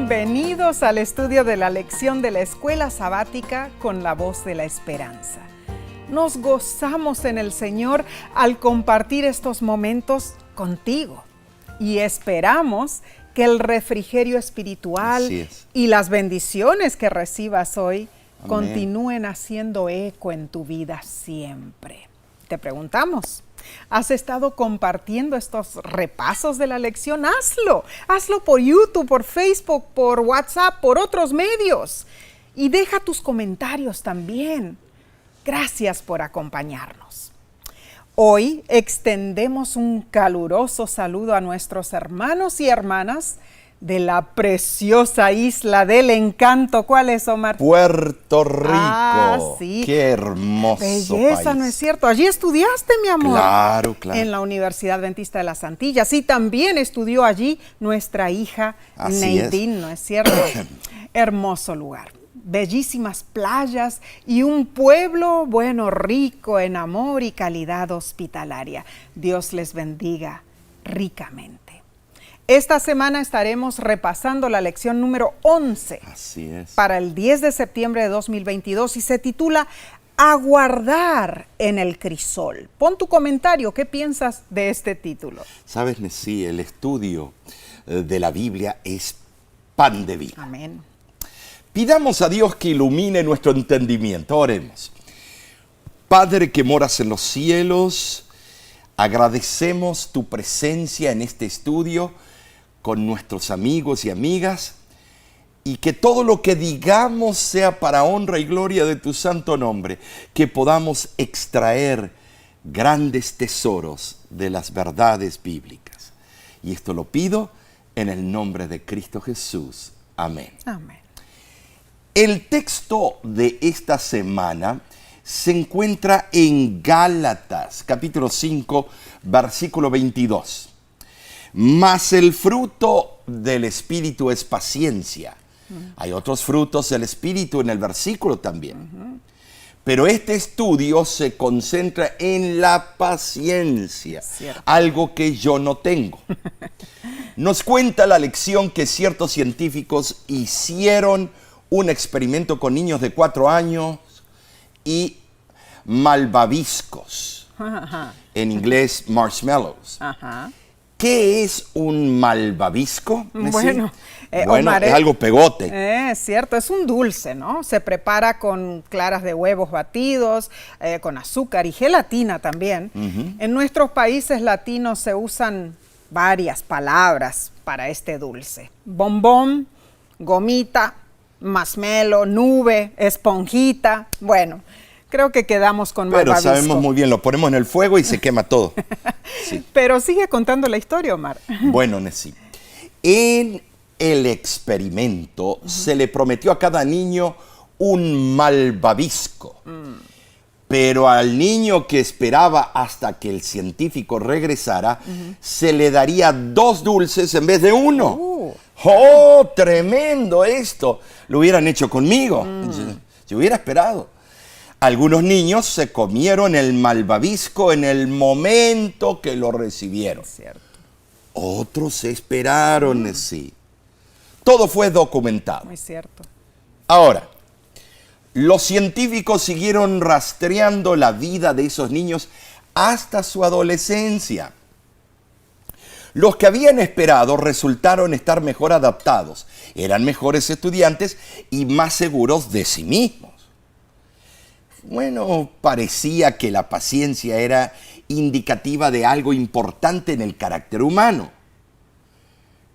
Bienvenidos al estudio de la lección de la Escuela Sabática con la Voz de la Esperanza. Nos gozamos en el Señor al compartir estos momentos contigo y esperamos que el refrigerio espiritual y las bendiciones que recibas hoy continúen haciendo eco en tu vida siempre. Te preguntamos, ¿has estado compartiendo estos repasos de la lección? Hazlo por YouTube, por Facebook, por WhatsApp, por otros medios. Y deja tus comentarios también. Gracias por acompañarnos. Hoy extendemos un caluroso saludo a nuestros hermanos y hermanas de la preciosa isla del encanto. ¿Cuál es, Omar? Puerto Rico. Sí. Qué hermoso Belleza, país. ¿no es cierto? Allí estudiaste, mi amor. Claro, claro. En la Universidad Adventista de las Antillas. Y también estudió allí nuestra hija Neidín, ¿no es cierto? Hermoso lugar. Bellísimas playas y un pueblo, bueno, rico en amor y calidad hospitalaria. Dios les bendiga ricamente. Esta semana estaremos repasando la lección número 11. Así es. Para el 10 de septiembre de 2022 y se titula Aguardar en el crisol. Pon tu comentario, ¿qué piensas de este título? Sabes, Nessie, el estudio de la Biblia es pan de vida. Amén. Pidamos a Dios que ilumine nuestro entendimiento. Oremos. Padre que moras en los cielos, agradecemos tu presencia en este estudio con nuestros amigos y amigas, y que todo lo que digamos sea para honra y gloria de tu santo nombre, que podamos extraer grandes tesoros de las verdades bíblicas. Y esto lo pido en el nombre de Cristo Jesús. Amén. Amén. El texto de esta semana se encuentra en Gálatas, capítulo 5, versículo 22. Mas el fruto del Espíritu es paciencia. Hay otros frutos del Espíritu en el versículo también. Pero este estudio se concentra en la paciencia, algo que yo no tengo. Nos cuenta la lección que ciertos científicos hicieron un experimento con niños de 4 años y malvaviscos. En inglés, marshmallows. ¿Qué es un malvavisco? Bueno, Omar, es algo pegote. Es cierto, es un dulce, ¿no? Se prepara con claras de huevos batidos, con azúcar y gelatina también. En nuestros países latinos se usan varias palabras para este dulce. Bombón, gomita, marshmallow, nube, esponjita. Bueno, creo que quedamos con malvavisco. Pero sabemos muy bien, lo ponemos en el fuego y se quema todo. Sí. Pero sigue contando la historia, Omar. Bueno, Nessie, en el experimento se le prometió a cada niño un malvavisco. Pero al niño que esperaba hasta que el científico regresara, se le daría 2 dulces en vez de 1. ¡Oh, tremendo esto! Lo hubieran hecho conmigo. Yo hubiera esperado. Algunos niños se comieron el malvavisco en el momento que lo recibieron. Cierto. Otros esperaron, sí. Todo fue documentado. Muy cierto. Ahora, los científicos siguieron rastreando la vida de esos niños hasta su adolescencia. Los que habían esperado resultaron estar mejor adaptados, eran mejores estudiantes y más seguros de sí mismos. Bueno, parecía que la paciencia era indicativa de algo importante en el carácter humano.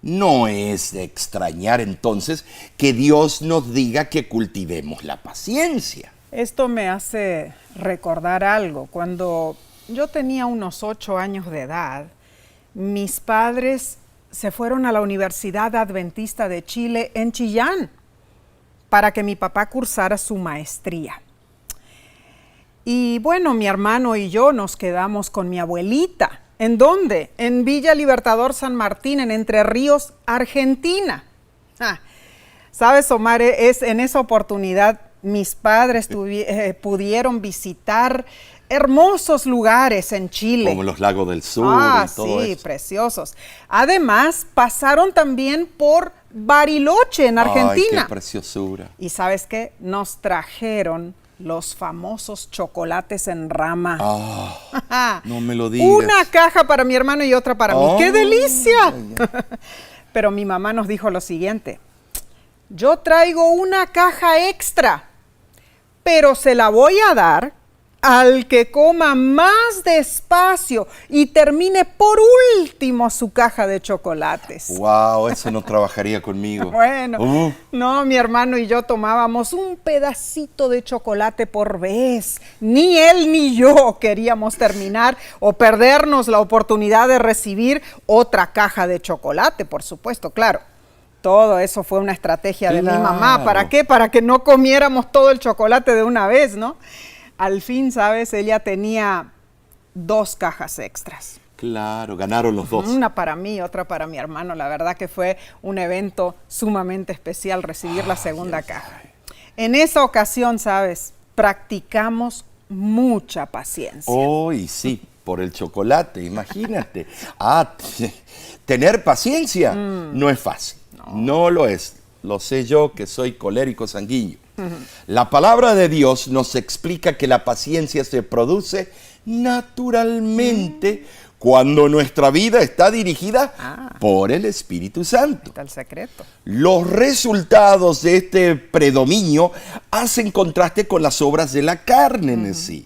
No es de extrañar entonces que Dios nos diga que cultivemos la paciencia. Esto me hace recordar algo. Cuando yo tenía unos 8 años de edad, mis padres se fueron a la Universidad Adventista de Chile en Chillán para que mi papá cursara su maestría. Y bueno, mi hermano y yo nos quedamos con mi abuelita. ¿En dónde? En Villa Libertador San Martín, en Entre Ríos, Argentina. ¿Sabes, Omar? En esa oportunidad mis padres pudieron visitar hermosos lugares en Chile. Como los lagos del sur y todo sí, eso. preciosos. Además, pasaron también por Bariloche, en Argentina. Ay, qué preciosura. Y ¿sabes qué? Nos trajeron los famosos chocolates en rama. No me lo digas. Una caja para mi hermano y otra para mí. ¡Qué delicia! Ay. Pero mi mamá nos dijo lo siguiente: yo traigo una caja extra, pero se la voy a dar al que coma más despacio y termine por último su caja de chocolates. Wow, eso no trabajaría conmigo. Bueno, no, mi hermano y yo tomábamos un pedacito de chocolate por vez. Ni él ni yo queríamos terminar o perdernos la oportunidad de recibir otra caja de chocolate, por supuesto, claro. Todo eso fue una estrategia de mi mamá. ¿Para qué? Para que no comiéramos todo el chocolate de una vez, ¿no? Al fin, ¿sabes? Ella tenía 2 cajas extras. Claro, ganaron los dos. Una para mí, otra para mi hermano. La verdad que fue un evento sumamente especial recibir la segunda caja. En esa ocasión, ¿sabes? Practicamos mucha paciencia. Y sí, por el chocolate, imagínate. Tener paciencia no es fácil. No lo es. Lo sé yo, que soy colérico sanguíneo. La palabra de Dios nos explica que la paciencia se produce naturalmente cuando nuestra vida está dirigida por el Espíritu Santo. Está el secreto. Los resultados de este predominio hacen contraste con las obras de la carne en sí.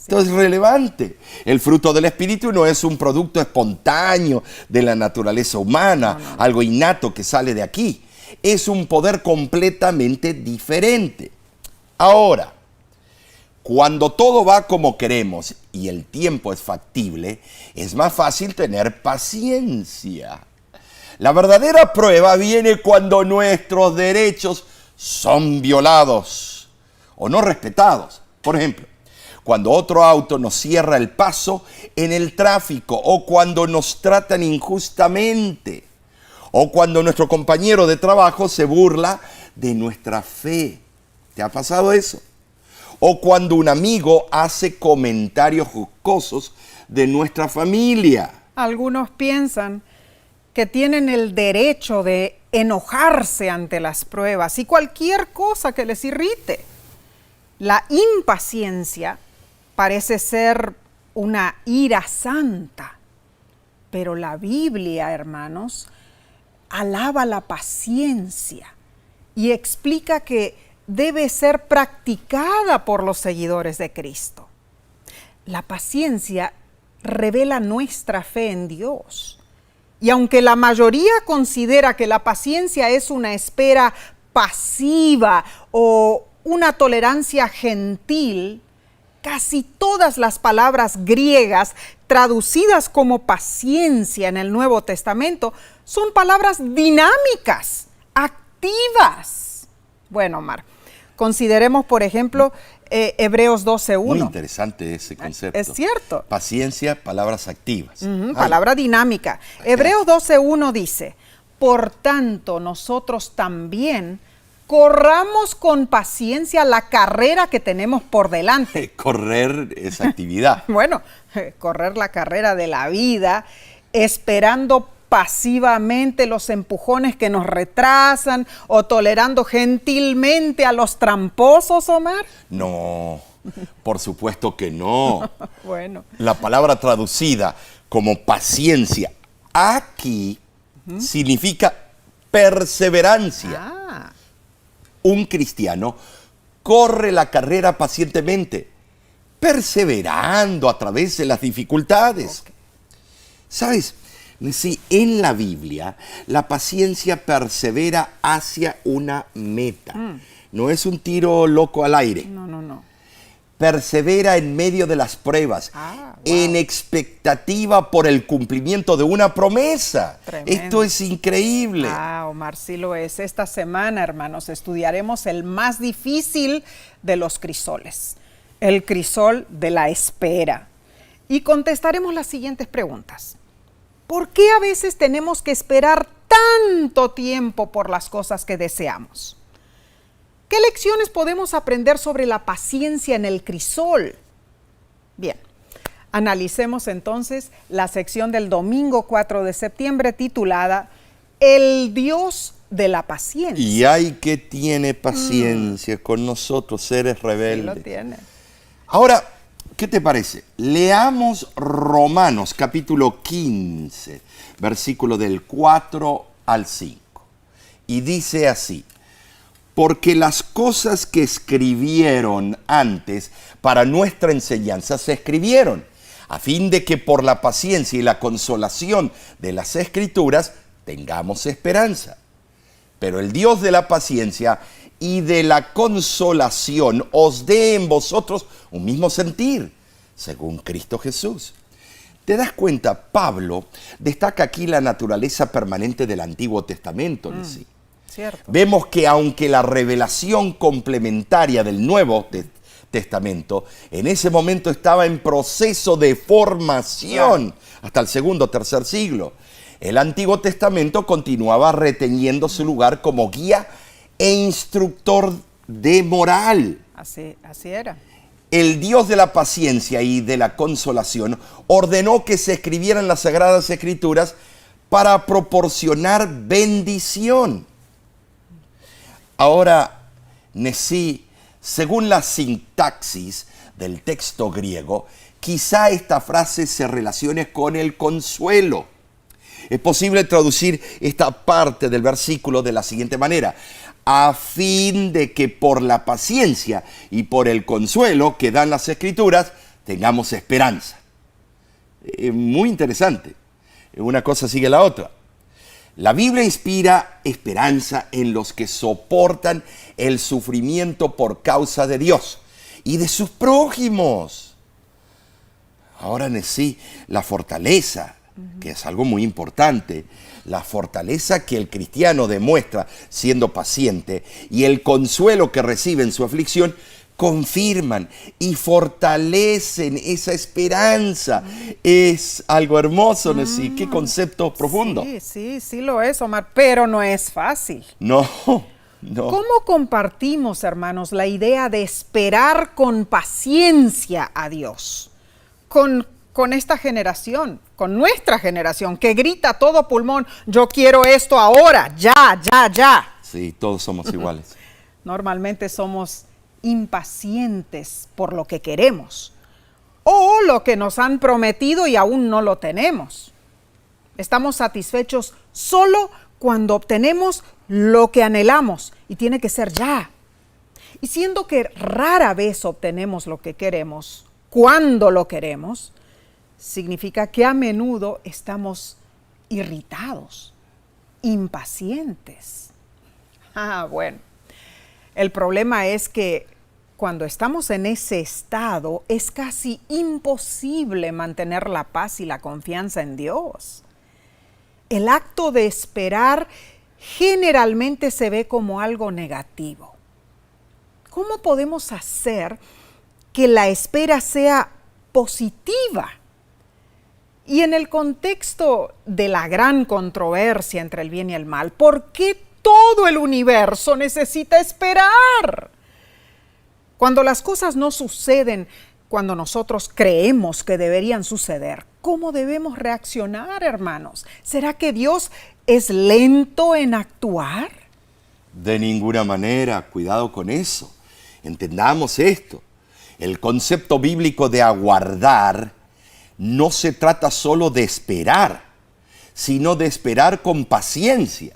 Entonces es relevante. El fruto del Espíritu no es un producto espontáneo de la naturaleza humana, algo innato que sale de aquí. Es un poder completamente diferente. Ahora, cuando todo va como queremos y el tiempo es factible, es más fácil tener paciencia. La verdadera prueba viene cuando nuestros derechos son violados o no respetados. Por ejemplo, cuando otro auto nos cierra el paso en el tráfico o cuando nos tratan injustamente. O cuando nuestro compañero de trabajo se burla de nuestra fe. ¿Te ha pasado eso? O cuando un amigo hace comentarios jocosos de nuestra familia. Algunos piensan que tienen el derecho de enojarse ante las pruebas y cualquier cosa que les irrite. La impaciencia parece ser una ira santa, pero la Biblia, hermanos, alaba la paciencia y explica que debe ser practicada por los seguidores de Cristo. La paciencia revela nuestra fe en Dios. Y aunque la mayoría considera que la paciencia es una espera pasiva o una tolerancia gentil, casi todas las palabras griegas traducidas como paciencia en el Nuevo Testamento son palabras dinámicas, activas. Bueno, Omar, consideremos, por ejemplo, Hebreos 12:1. Muy interesante ese concepto. Es cierto. Paciencia, palabras activas. Palabra dinámica. Hebreos 12:1 dice: por tanto, nosotros también corramos con paciencia la carrera que tenemos por delante. Correr es actividad. Bueno, correr la carrera de la vida, esperando pasivamente los empujones que nos retrasan o tolerando gentilmente a los tramposos, Omar. No, por supuesto que no. Bueno. La palabra traducida como paciencia aquí significa perseverancia. Un cristiano corre la carrera pacientemente, perseverando a través de las dificultades. ¿Sabes? Sí, en la Biblia, la paciencia persevera hacia una meta. No es un tiro loco al aire. No. Persevera en medio de las pruebas, en expectativa por el cumplimiento de una promesa. Tremendo. Esto es increíble. Omar, sí lo es. Esta semana, hermanos, estudiaremos el más difícil de los crisoles, el crisol de la espera. Y contestaremos las siguientes preguntas. ¿Por qué a veces tenemos que esperar tanto tiempo por las cosas que deseamos? ¿Qué lecciones podemos aprender sobre la paciencia en el crisol? Bien, analicemos entonces la sección del domingo 4 de septiembre titulada El Dios de la paciencia. Y hay que tiene paciencia con nosotros, seres rebeldes. Sí lo tiene. Ahora, ¿qué te parece? Leamos Romanos capítulo 15, versículo del 4 al 5. Y dice así: porque las cosas que escribieron antes para nuestra enseñanza se escribieron, a fin de que por la paciencia y la consolación de las Escrituras tengamos esperanza. Pero el Dios de la paciencia y de la consolación os dé en vosotros un mismo sentir, según Cristo Jesús. ¿Te das cuenta? Pablo destaca aquí la naturaleza permanente del Antiguo Testamento en sí. Cierto. Vemos que aunque la revelación complementaria del Nuevo Testamento en ese momento estaba en proceso de formación hasta el segundo o tercer siglo, el Antiguo Testamento continuaba reteniendo su lugar como guía e instructor de moral. Así era. El Dios de la paciencia y de la consolación ordenó que se escribieran las Sagradas Escrituras para proporcionar bendición. Ahora, Nesí, según la sintaxis del texto griego, quizá esta frase se relacione con el consuelo. Es posible traducir esta parte del versículo de la siguiente manera: a fin de que por la paciencia y por el consuelo que dan las Escrituras tengamos esperanza. Muy interesante. Una cosa sigue la otra. La Biblia inspira esperanza en los que soportan el sufrimiento por causa de Dios y de sus prójimos. Ahora en sí, la fortaleza, que es algo muy importante, la fortaleza que el cristiano demuestra siendo paciente y el consuelo que recibe en su aflicción, confirman y fortalecen esa esperanza. Es algo hermoso, ¿no? Sí, qué concepto profundo. Sí lo es, Omar, pero no es fácil. No. ¿Cómo compartimos, hermanos, la idea de esperar con paciencia a Dios? Con esta generación, con nuestra generación, que grita a todo pulmón: yo quiero esto ahora, ya. Sí, todos somos iguales. Normalmente somos impacientes por lo que queremos o lo que nos han prometido y aún no lo tenemos. Estamos satisfechos solo cuando obtenemos lo que anhelamos y tiene que ser ya. Y siendo que rara vez obtenemos lo que queremos cuando lo queremos, significa que a menudo estamos irritados, impacientes. Bueno. El problema es que cuando estamos en ese estado es casi imposible mantener la paz y la confianza en Dios. El acto de esperar generalmente se ve como algo negativo. ¿Cómo podemos hacer que la espera sea positiva? Y en el contexto de la gran controversia entre el bien y el mal, ¿por qué todo el universo necesita esperar? Cuando las cosas no suceden cuando nosotros creemos que deberían suceder, ¿cómo debemos reaccionar, hermanos? ¿Será que Dios es lento en actuar? De ninguna manera, cuidado con eso. Entendamos esto. El concepto bíblico de aguardar no se trata solo de esperar, sino de esperar con paciencia.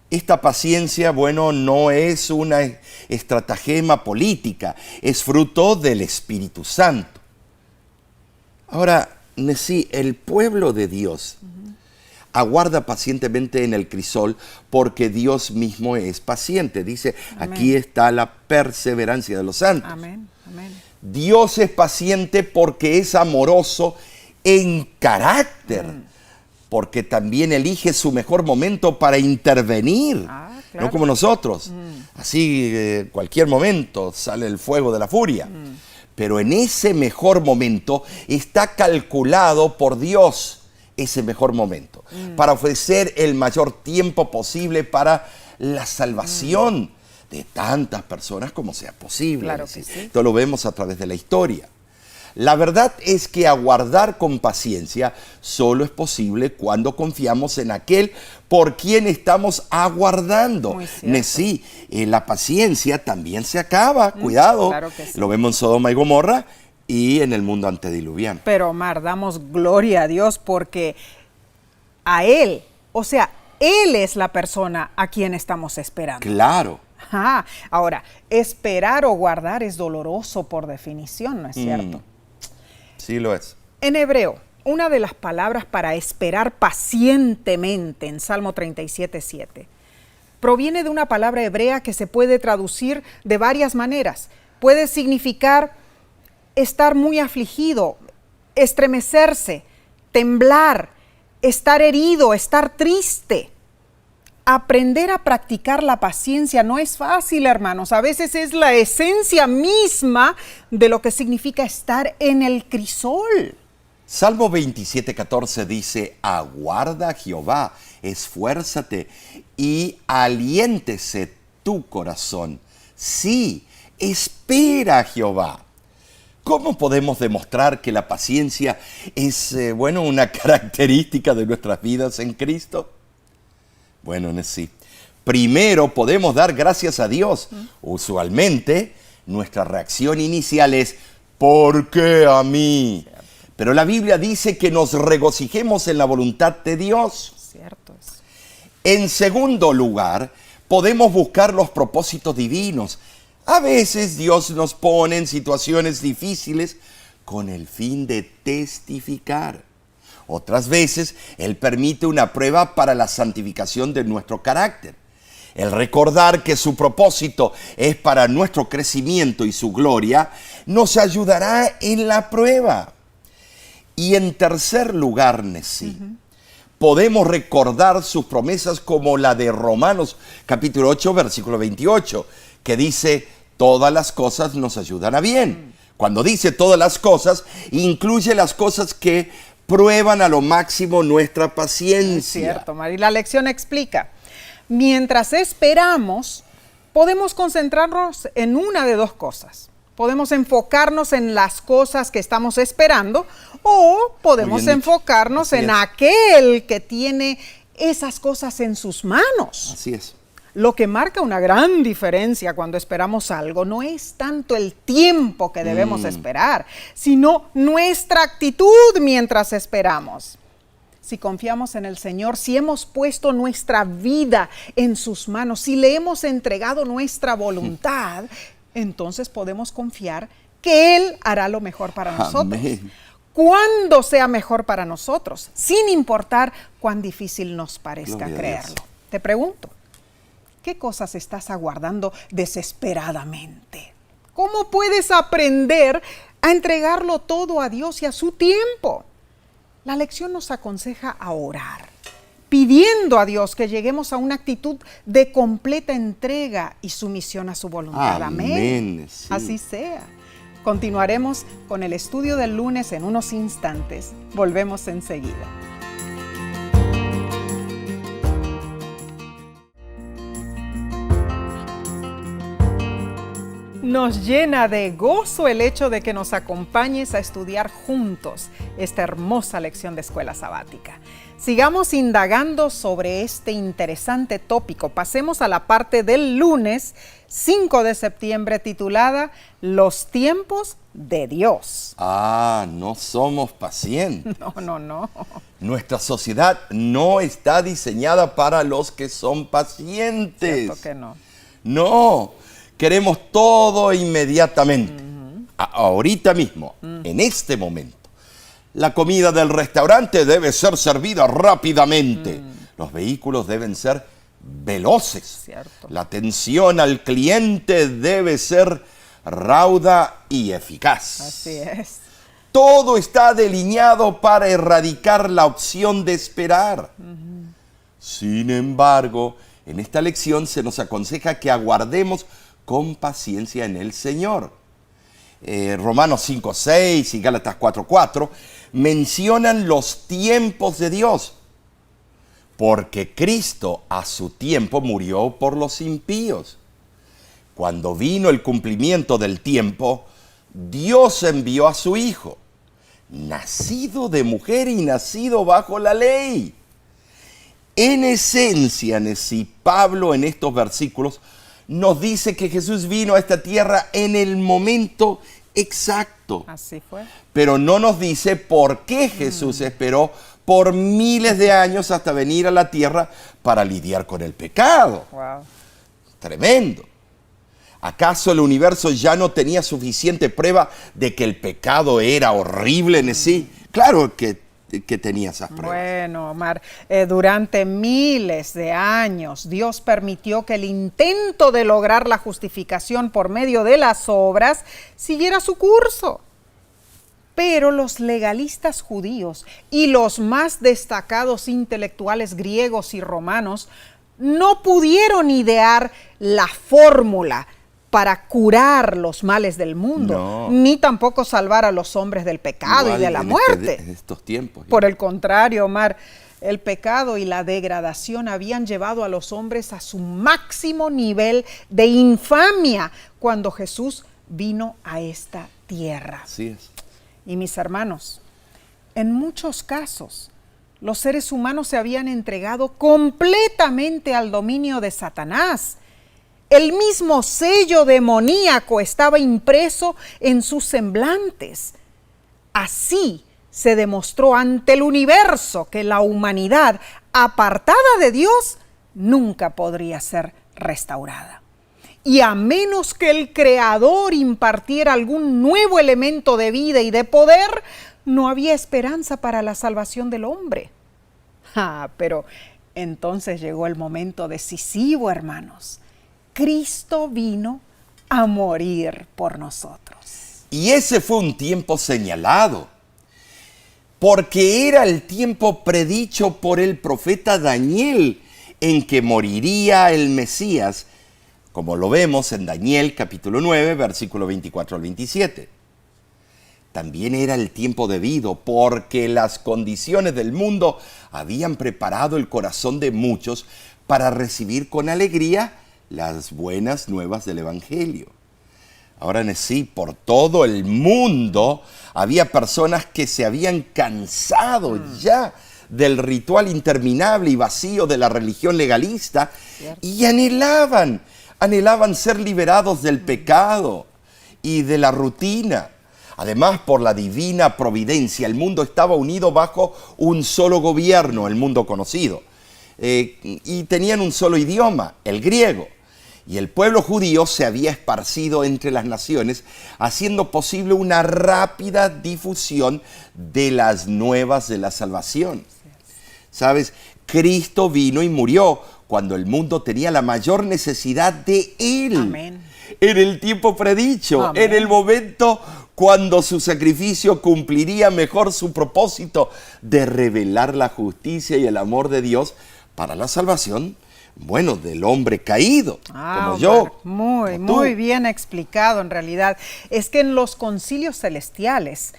Esta paciencia, no es una estratagema política, es fruto del Espíritu Santo. Ahora, sí, el pueblo de Dios aguarda pacientemente en el crisol porque Dios mismo es paciente. Dice, amén. Aquí está la perseverancia de los santos. Amén. Dios es paciente porque es amoroso en carácter. Porque también elige su mejor momento para intervenir, claro. No como nosotros. Así, cualquier momento sale el fuego de la furia. Pero en ese mejor momento está calculado por Dios, ese mejor momento, para ofrecer el mayor tiempo posible para la salvación de tantas personas como sea posible. Claro que sí. Esto lo vemos a través de la historia. La verdad es que aguardar con paciencia solo es posible cuando confiamos en aquel por quien estamos aguardando. Muy cierto. Sí, la paciencia también se acaba, cuidado. Claro que sí. Lo vemos en Sodoma y Gomorra y en el mundo antediluviano. Pero Omar, damos gloria a Dios porque a Él, o sea, Él es la persona a quien estamos esperando. Claro. Ajá. Ahora, esperar o guardar es doloroso por definición, ¿no es cierto? Sí lo es. En hebreo, una de las palabras para esperar pacientemente en Salmo 37:7 proviene de una palabra hebrea que se puede traducir de varias maneras. Puede significar estar muy afligido, estremecerse, temblar, estar herido, estar triste. Aprender a practicar la paciencia no es fácil, hermanos. A veces es la esencia misma de lo que significa estar en el crisol. Salmo 27:14 dice, aguarda a Jehová, esfuérzate y aliéntese tu corazón. Sí, espera a Jehová. ¿Cómo podemos demostrar que la paciencia es, una característica de nuestras vidas en Cristo? Bueno, sí. Primero podemos dar gracias a Dios. Usualmente, nuestra reacción inicial es, ¿por qué a mí? Pero la Biblia dice que nos regocijemos en la voluntad de Dios. Cierto es. En segundo lugar, podemos buscar los propósitos divinos. A veces Dios nos pone en situaciones difíciles con el fin de testificar. Otras veces, Él permite una prueba para la santificación de nuestro carácter. El recordar que su propósito es para nuestro crecimiento y su gloria, nos ayudará en la prueba. Y en tercer lugar, podemos recordar sus promesas como la de Romanos capítulo 8, versículo 28, que dice, todas las cosas nos ayudan a bien. Cuando dice todas las cosas, incluye las cosas que prueban a lo máximo nuestra paciencia. Es cierto, Mari. La lección explica. Mientras esperamos, podemos concentrarnos en una de dos cosas. Podemos enfocarnos en las cosas que estamos esperando o podemos enfocarnos en aquel que tiene esas cosas en sus manos. Así es. Lo que marca una gran diferencia cuando esperamos algo no es tanto el tiempo que debemos esperar, sino nuestra actitud mientras esperamos. Si confiamos en el Señor, si hemos puesto nuestra vida en sus manos, si le hemos entregado nuestra voluntad, entonces podemos confiar que Él hará lo mejor para nosotros. Cuando sea mejor para nosotros, sin importar cuán difícil nos parezca creerlo. Te pregunto, ¿qué cosas estás aguardando desesperadamente? ¿Cómo puedes aprender a entregarlo todo a Dios y a su tiempo? La lección nos aconseja a orar, pidiendo a Dios que lleguemos a una actitud de completa entrega y sumisión a su voluntad. Amén. Sí. Así sea. Continuaremos con el estudio del lunes en unos instantes. Volvemos enseguida. Nos llena de gozo el hecho de que nos acompañes a estudiar juntos esta hermosa lección de escuela sabática. Sigamos indagando sobre este interesante tópico. Pasemos a la parte del lunes 5 de septiembre titulada Los tiempos de Dios. No somos pacientes. No. Nuestra sociedad no está diseñada para los que son pacientes. Cierto que no. No. Queremos todo inmediatamente, ahorita mismo, en este momento. La comida del restaurante debe ser servida rápidamente. Los vehículos deben ser veloces. Cierto. La atención al cliente debe ser rauda y eficaz. Así es. Todo está delineado para erradicar la opción de esperar. Sin embargo, en esta lección se nos aconseja que aguardemos con paciencia en el Señor. Romanos 5:6 y Gálatas 4:4 mencionan los tiempos de Dios, porque Cristo a su tiempo murió por los impíos. Cuando vino el cumplimiento del tiempo, Dios envió a su Hijo, nacido de mujer y nacido bajo la ley. En esencia, Pablo en estos versículos nos dice que Jesús vino a esta tierra en el momento exacto. Así fue. Pero no nos dice por qué Jesús esperó por miles de años hasta venir a la tierra para lidiar con el pecado. Wow. Tremendo. ¿Acaso el universo ya no tenía suficiente prueba de que el pecado era horrible en sí? Claro que tenía esas pruebas. Bueno, Omar, durante miles de años Dios permitió que el intento de lograr la justificación por medio de las obras siguiera su curso. Pero los legalistas judíos y los más destacados intelectuales griegos y romanos no pudieron idear la fórmula para curar los males del mundo, ni tampoco salvar a los hombres del pecado y de la muerte. En estos tiempos. Por el contrario, Omar, el pecado y la degradación habían llevado a los hombres a su máximo nivel de infamia cuando Jesús vino a esta tierra. Así es. Y mis hermanos, en muchos casos, los seres humanos se habían entregado completamente al dominio de Satanás. El mismo sello demoníaco estaba impreso en sus semblantes. Así se demostró ante el universo que la humanidad, apartada de Dios, nunca podría ser restaurada. Y a menos que el Creador impartiera algún nuevo elemento de vida y de poder, no había esperanza para la salvación del hombre. Pero entonces llegó el momento decisivo, hermanos. Cristo vino a morir por nosotros. Y ese fue un tiempo señalado, porque era el tiempo predicho por el profeta Daniel en que moriría el Mesías, como lo vemos en Daniel capítulo 9, versículo 24 al 27. También era el tiempo debido porque las condiciones del mundo habían preparado el corazón de muchos para recibir con alegría las buenas nuevas del Evangelio. Ahora sí, por todo el mundo había personas que se habían cansado ya del ritual interminable y vacío de la religión legalista y anhelaban ser liberados del pecado y de la rutina. Además, por la divina providencia, el mundo estaba unido bajo un solo gobierno, el mundo conocido, y tenían un solo idioma, el griego. Y el pueblo judío se había esparcido entre las naciones, haciendo posible una rápida difusión de las nuevas de la salvación. ¿Sabes? Cristo vino y murió cuando el mundo tenía la mayor necesidad de Él. Amén. En el tiempo predicho, Amén. en el momento cuando su sacrificio cumpliría mejor su propósito de revelar la justicia y el amor de Dios para la salvación, bueno, del hombre caído, como yo. Muy bien explicado en realidad. Es que en los concilios celestiales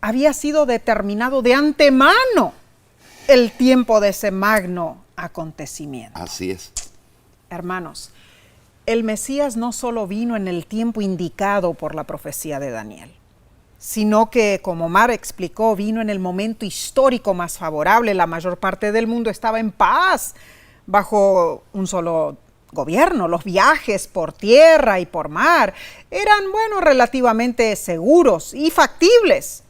había sido determinado de antemano el tiempo de ese magno acontecimiento. Así es. Hermanos, el Mesías no solo vino en el tiempo indicado por la profecía de Daniel, sino que, como Omar explicó, vino en el momento histórico más favorable. La mayor parte del mundo estaba en paz bajo un solo gobierno. Los viajes por tierra y por mar eran, relativamente seguros y factibles.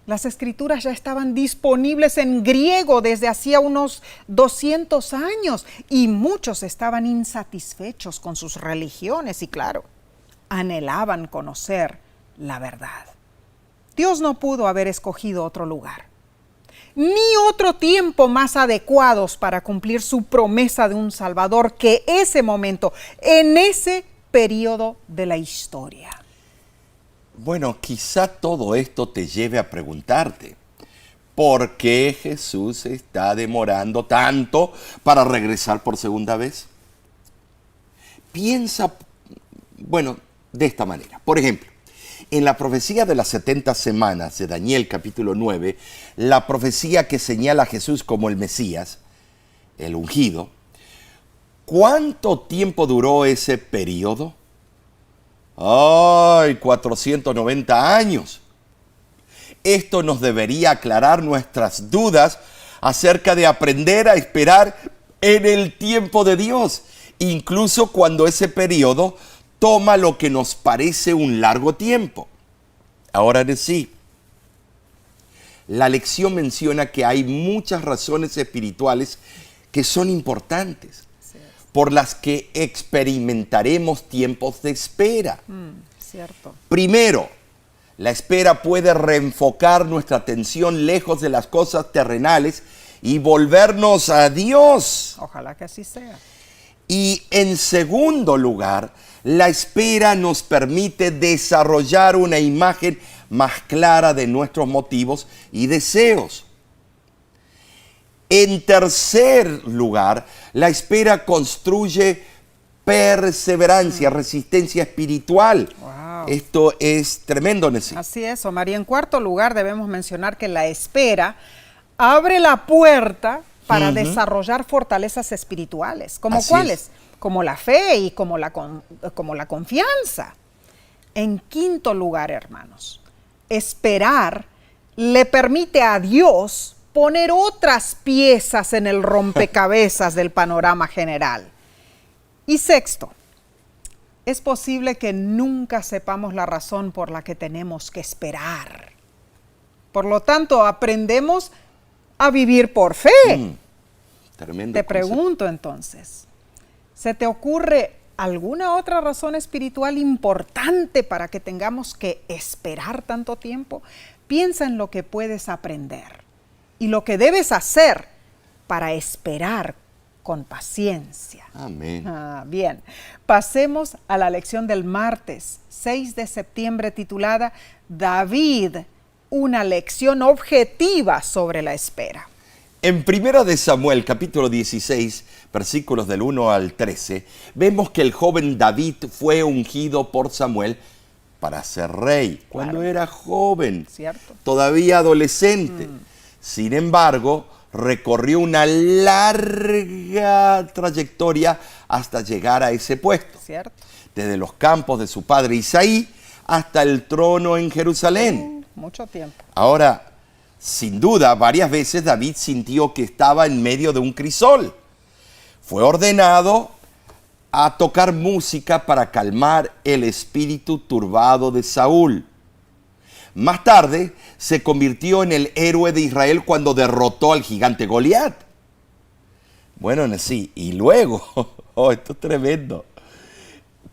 Las escrituras ya estaban disponibles en griego desde hacía unos 200 años y muchos estaban insatisfechos con sus religiones y, claro, anhelaban conocer la verdad. Dios no pudo haber escogido otro lugar, ni otro tiempo más adecuados para cumplir su promesa de un Salvador que ese momento, en ese periodo de la historia. Bueno, quizá todo esto te lleve a preguntarte, ¿por qué Jesús está demorando tanto para regresar por segunda vez? Piensa, de esta manera. Por ejemplo, en la profecía de las 70 semanas de Daniel capítulo 9, la profecía que señala a Jesús como el Mesías, el ungido, ¿cuánto tiempo duró ese periodo? ¡Ay! 490 años. Esto nos debería aclarar nuestras dudas acerca de aprender a esperar en el tiempo de Dios, incluso cuando ese periodo toma lo que nos parece un largo tiempo. Ahora sí, la lección menciona que hay muchas razones espirituales que son importantes, por las que experimentaremos tiempos de espera. Cierto. Primero, la espera puede reenfocar nuestra atención lejos de las cosas terrenales y volvernos a Dios. Ojalá que así sea. Y en segundo lugar, la espera nos permite desarrollar una imagen más clara de nuestros motivos y deseos. En tercer lugar, la espera construye perseverancia, resistencia espiritual. Wow. Esto es tremendo, Nessie. Así es, Omar. Y en cuarto lugar debemos mencionar que la espera abre la puerta para desarrollar fortalezas espirituales. ¿Como Así cuáles? es. Como la fe y como la confianza. En quinto lugar, hermanos, esperar le permite a Dios poner otras piezas en el rompecabezas del panorama general. Y sexto, es posible que nunca sepamos la razón por la que tenemos que esperar. Por lo tanto, aprendemos a vivir por fe. Tremendo. Te pregunto entonces, ¿se te ocurre alguna otra razón espiritual importante para que tengamos que esperar tanto tiempo? Piensa en lo que puedes aprender y lo que debes hacer para esperar con paciencia. Amén. Bien, pasemos a la lección del martes 6 de septiembre titulada David, una lección objetiva sobre la espera. En 1 de Samuel, capítulo 16, versículos del 1 al 13, vemos que el joven David fue ungido por Samuel para ser rey cuando era joven, Cierto. todavía adolescente. Sin embargo, recorrió una larga trayectoria hasta llegar a ese puesto. Cierto. Desde los campos de su padre Isaí hasta el trono en Jerusalén. Mucho tiempo. Ahora, sin duda, varias veces David sintió que estaba en medio de un crisol. Fue ordenado a tocar música para calmar el espíritu turbado de Saúl. Más tarde, se convirtió en el héroe de Israel cuando derrotó al gigante Goliat. Bueno, sí, y luego, esto es tremendo,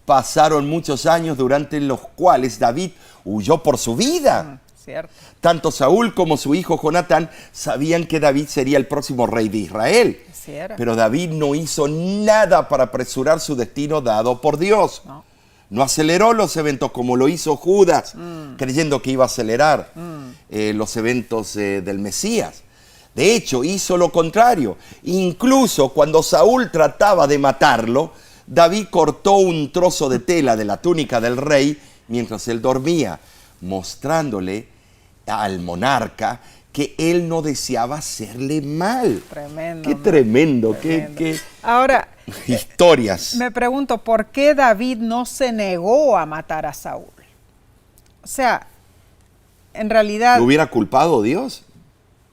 pasaron muchos años durante los cuales David huyó por su vida. Cierto. Tanto Saúl como su hijo Jonatán sabían que David sería el próximo rey de Israel. Sí era. Pero David no hizo nada para apresurar su destino dado por Dios. No aceleró los eventos como lo hizo Judas, creyendo que iba a acelerar los eventos del Mesías. De hecho, hizo lo contrario. Incluso cuando Saúl trataba de matarlo, David cortó un trozo de tela de la túnica del rey mientras él dormía, mostrándole al monarca que él no deseaba hacerle mal. Tremendo. Qué tremendo, qué Ahora, historias. me pregunto, ¿por qué David no se negó a matar a Saúl? O sea, en realidad... ¿Lo hubiera culpado Dios?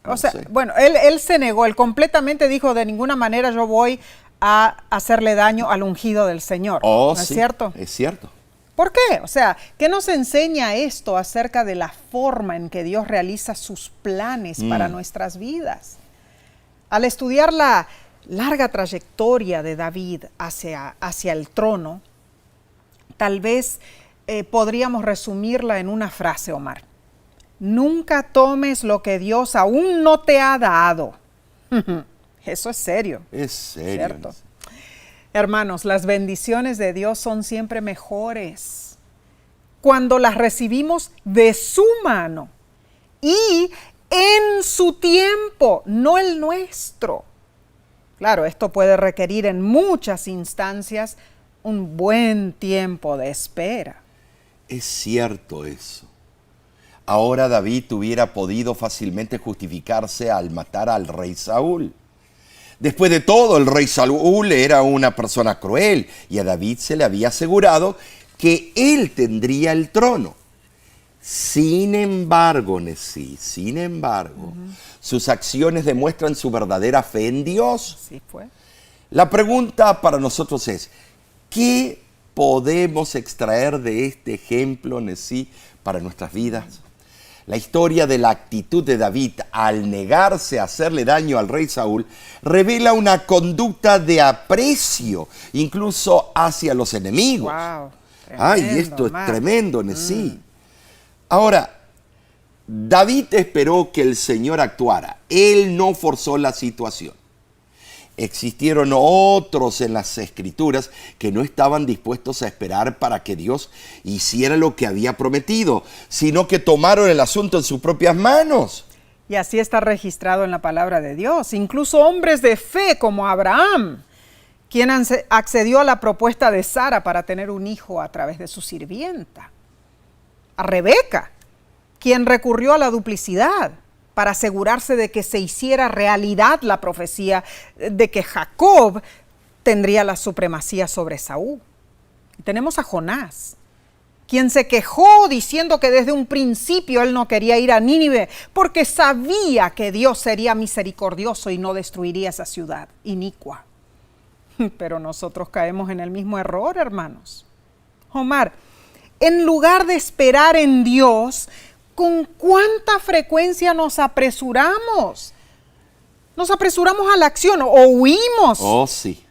O sea, bueno, él se negó, él completamente dijo, de ninguna manera yo voy a hacerle daño al ungido del Señor. Oh, ¿No es sí, cierto? es cierto. ¿Por qué? O sea, ¿qué nos enseña esto acerca de la forma en que Dios realiza sus planes para nuestras vidas? Al estudiar la larga trayectoria de David hacia el trono, tal vez podríamos resumirla en una frase, Omar. Nunca tomes lo que Dios aún no te ha dado. Eso es serio. Es serio. ¿Cierto? Hermanos, las bendiciones de Dios son siempre mejores cuando las recibimos de su mano y en su tiempo, no el nuestro. Claro, esto puede requerir en muchas instancias un buen tiempo de espera. Es cierto eso. Ahora David hubiera podido fácilmente justificarse al matar al rey Saúl. Después de todo, el rey Saúl era una persona cruel y a David se le había asegurado que él tendría el trono. Sin embargo, Nesí, sus acciones demuestran su verdadera fe en Dios. Así fue. La pregunta para nosotros es, ¿qué podemos extraer de este ejemplo, Nesí, para nuestras vidas? La historia de la actitud de David al negarse a hacerle daño al rey Saúl revela una conducta de aprecio, incluso hacia los enemigos. Wow, Ay, esto es tremendo, Nesí. Ahora, David esperó que el Señor actuara. Él no forzó la situación. Existieron otros en las Escrituras que no estaban dispuestos a esperar para que Dios hiciera lo que había prometido, sino que tomaron el asunto en sus propias manos. Y así está registrado en la palabra de Dios. Incluso hombres de fe como Abraham, quien accedió a la propuesta de Sara para tener un hijo a través de su sirvienta. A Rebeca, quien recurrió a la duplicidad para asegurarse de que se hiciera realidad la profecía de que Jacob tendría la supremacía sobre Saúl. Y tenemos a Jonás, quien se quejó diciendo que desde un principio él no quería ir a Nínive porque sabía que Dios sería misericordioso y no destruiría esa ciudad inicua. Pero nosotros caemos en el mismo error, hermanos. Omar, en lugar de esperar en Dios, ¿con cuánta frecuencia nos apresuramos? Nos apresuramos a la acción o huimos. Oh, sí.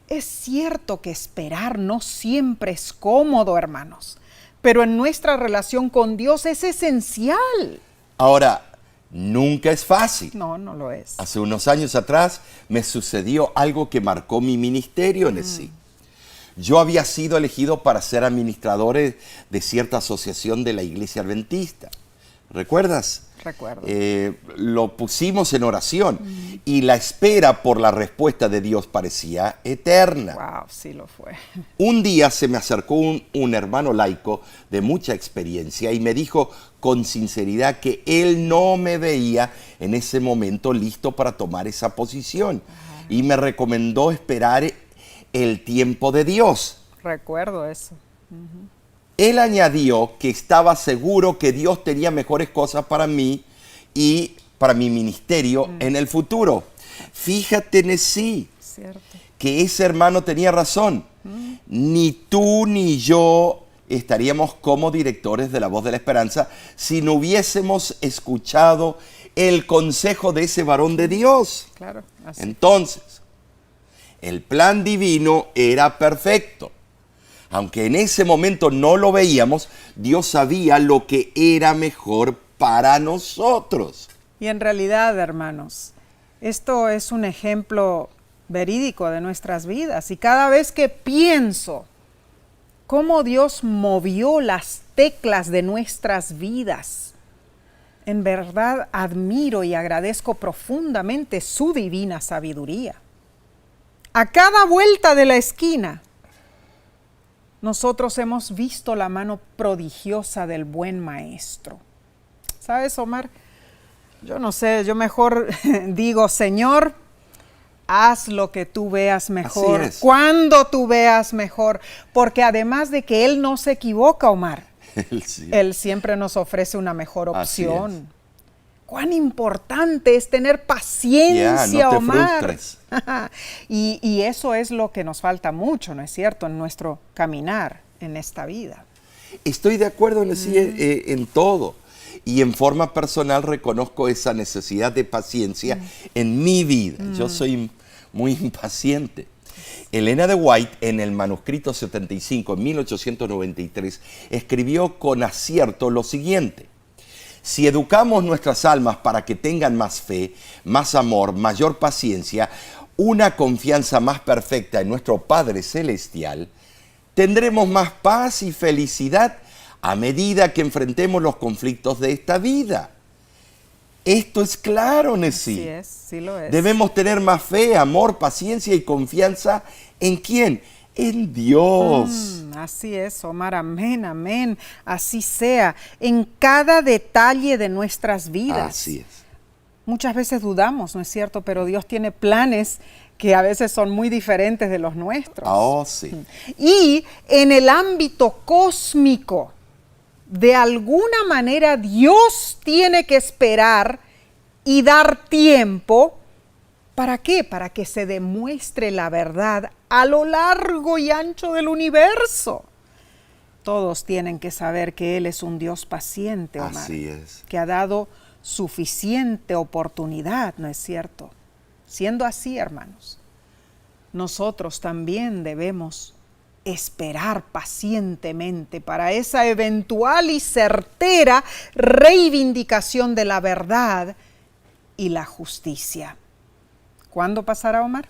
Es cierto que esperar no siempre es cómodo, hermanos, pero en nuestra relación con Dios es esencial. Ahora, nunca es fácil. No, no lo es. Hace unos años atrás me sucedió algo que marcó mi ministerio, Nesí. Yo había sido elegido para ser administrador de cierta asociación de la Iglesia Adventista. ¿Recuerdas? Recuerdo. Lo pusimos en oración y la espera por la respuesta de Dios parecía eterna. Wow, sí lo fue. Un día se me acercó un hermano laico de mucha experiencia y me dijo con sinceridad que él no me veía en ese momento listo para tomar esa posición. Y me recomendó esperar el tiempo de Dios. Recuerdo eso. Él añadió que estaba seguro que Dios tenía mejores cosas para mí y para mi ministerio en el futuro. Fíjate, Nesí, que ese hermano tenía razón. Ni tú ni yo estaríamos como directores de La Voz de la Esperanza si no hubiésemos escuchado el consejo de ese varón de Dios. Claro, así. Entonces, el plan divino era perfecto. Aunque en ese momento no lo veíamos, Dios sabía lo que era mejor para nosotros. Y en realidad, hermanos, esto es un ejemplo verídico de nuestras vidas. Y cada vez que pienso cómo Dios movió las teclas de nuestras vidas, en verdad admiro y agradezco profundamente su divina sabiduría. A cada vuelta de la esquina, nosotros hemos visto la mano prodigiosa del buen maestro. ¿Sabes, Omar? Yo no sé, yo mejor digo, Señor, haz lo que tú veas mejor, cuando tú veas mejor, porque además de que Él no se equivoca, Omar, Él siempre nos ofrece una mejor opción. Cuán importante es tener paciencia, no te Omar. frustres. y eso es lo que nos falta mucho, ¿no es cierto?, en nuestro caminar en esta vida. Estoy de acuerdo en todo. Y en forma personal reconozco esa necesidad de paciencia en mi vida. Yo soy muy impaciente. Elena de White, en el manuscrito 75, en 1893, escribió con acierto lo siguiente: si educamos nuestras almas para que tengan más fe, más amor, mayor paciencia, una confianza más perfecta en nuestro Padre Celestial, tendremos más paz y felicidad a medida que enfrentemos los conflictos de esta vida. Esto es claro, Nesí. Sí es, sí lo es. Debemos tener más fe, amor, paciencia y confianza ¿en quién? En Dios. Así es, Omar, amén, amén. Así sea, en cada detalle de nuestras vidas. Así es. Muchas veces dudamos, ¿no es cierto? Pero Dios tiene planes que a veces son muy diferentes de los nuestros. Oh, sí. Y en el ámbito cósmico, de alguna manera Dios tiene que esperar y dar tiempo. ¿Para qué? Para que se demuestre la verdad a lo largo y ancho del universo. Todos tienen que saber que Él es un Dios paciente, Omar. Así es. Que ha dado suficiente oportunidad, ¿no es cierto? Siendo así, hermanos, nosotros también debemos esperar pacientemente para esa eventual y certera reivindicación de la verdad y la justicia. ¿Cuándo pasará, Omar?